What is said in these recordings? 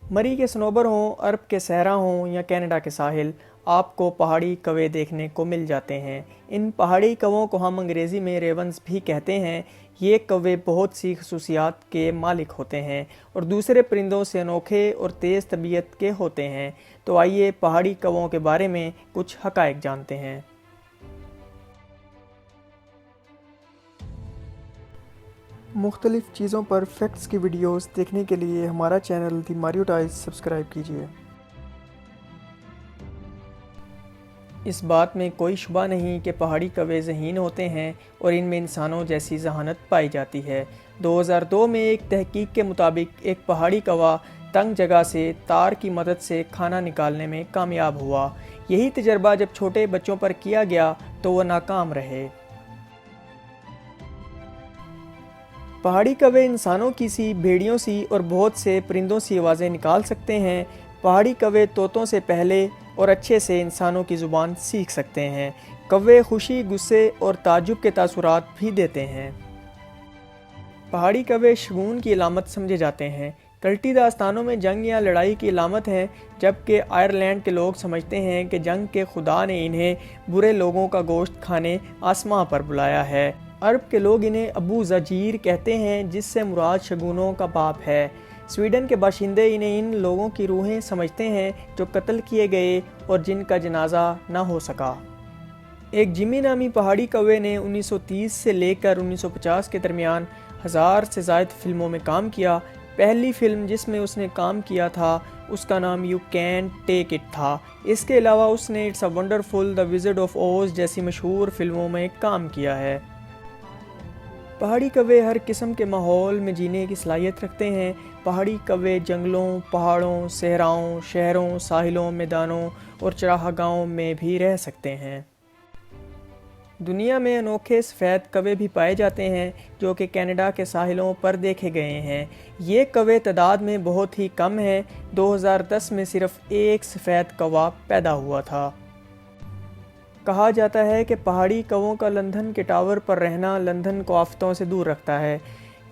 मरी के सनोबर हों, अरब के सहरा हों या कनाडा के साहिल, आपको पहाड़ी कौवे देखने को मिल जाते हैं। इन पहाड़ी कौवों को हम अंग्रेज़ी में रेवंस भी कहते हैं। ये कौवे बहुत सी खसूसियात के मालिक होते हैं और दूसरे परिंदों से अनोखे और तेज़ तबीयत के होते हैं। तो आइए पहाड़ी कौवों के बारे में कुछ हक़ाइक़ जानते हैं। मुख्तलिफ़ चीज़ों पर फैक्ट्स की वीडियोस देखने के लिए हमारा channel the Mario toys subscribe कीजिए। इस बात में कोई शुबा नहीं कि पहाड़ी कौवे ज़हीन होते हैं और इनमें इंसानों जैसी ज़हानत पाई जाती है। 2002 में एक तहकीक के मुताबिक एक पहाड़ी कौवा तंग जगह से तार की मदद से खाना निकालने में कामयाब हुआ। यही तजर्बा जब छोटे बच्चों पर किया गया तो वह नाकाम रहे। पहाड़ी कौवे इंसानों की सी, भेड़ियों सी और बहुत से परिंदों सी आवाज़ें निकाल सकते हैं। पहाड़ी कौवे तोतों से पहले और अच्छे से इंसानों की ज़ुबान सीख सकते हैं। कौवे खुशी, गुस्से और ताज्जुब के तासुरात भी देते हैं। पहाड़ी कौवे शगुन की अलामत समझे जाते हैं। कल्टी दास्तानों में जंग या लड़ाई की अलामत है, जबकि आयरलैंड के लोग समझते हैं कि जंग के खुदा ने इन्हें बुरे लोगों का गोश्त खाने आसमां पर बुलाया है। अरब के लोग इन्हें अबू ज़जीर कहते हैं, जिससे मुराद शगुनों का बाप है। स्वीडन के बाशिंदे इन्हें इन लोगों की रूहें समझते हैं जो कत्ल किए गए और जिनका जनाजा न हो सका। एक जिमी नामी पहाड़ी कौवे ने 1930 से लेकर 1950 के दरमियान 1000 से ज़ायद फिल्मों में काम किया। पहली फिल्म जिसमें उसने काम किया था उसका नाम यू कैन टेक इट था। इसके अलावा उसने it's a wonderful, the wizard of ओज जैसी मशहूर फिल्मों में काम किया है। पहाड़ी कौवे हर किस्म के माहौल में जीने की सलाहियत रखते हैं। पहाड़ी कौवे जंगलों, पहाड़ों, सहराओं, शहरों, साहिलों, मैदानों और चरागाहों में भी रह सकते हैं। दुनिया में अनोखे सफ़ेद कौवे भी पाए जाते हैं जो कि कनाडा के साहिलों पर देखे गए हैं। ये कौवे तादाद में बहुत ही कम हैं। 2010 में सिर्फ एक सफ़ेद कौवा पैदा हुआ था। कहा जाता है कि पहाड़ी कौवों का लंदन के टावर पर रहना लंदन को आफतों से दूर रखता है।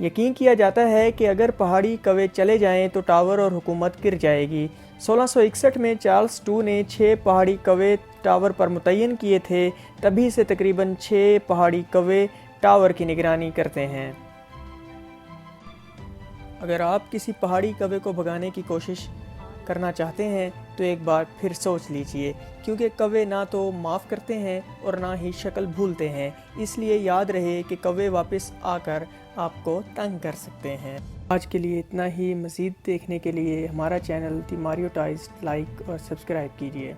यकीन किया जाता है कि अगर पहाड़ी कौवे चले जाएं तो टावर और हुकूमत गिर जाएगी। 1661 में चार्ल्स टू ने 6 पहाड़ी कौवे टावर पर मुतय्यन किए थे। तभी से तकरीबन 6 पहाड़ी कौवे टावर की निगरानी करते हैं। अगर आप किसी पहाड़ी कौवे को भगाने की कोशिश करना चाहते हैं तो एक बार फिर सोच लीजिए, क्योंकि कौवे ना तो माफ़ करते हैं और ना ही शक्ल भूलते हैं। इसलिए याद रहे कि कौवे वापस आकर आपको तंग कर सकते हैं। आज के लिए इतना ही। मज़ीद देखने के लिए हमारा channel the Mario toys like और सब्सक्राइब कीजिए।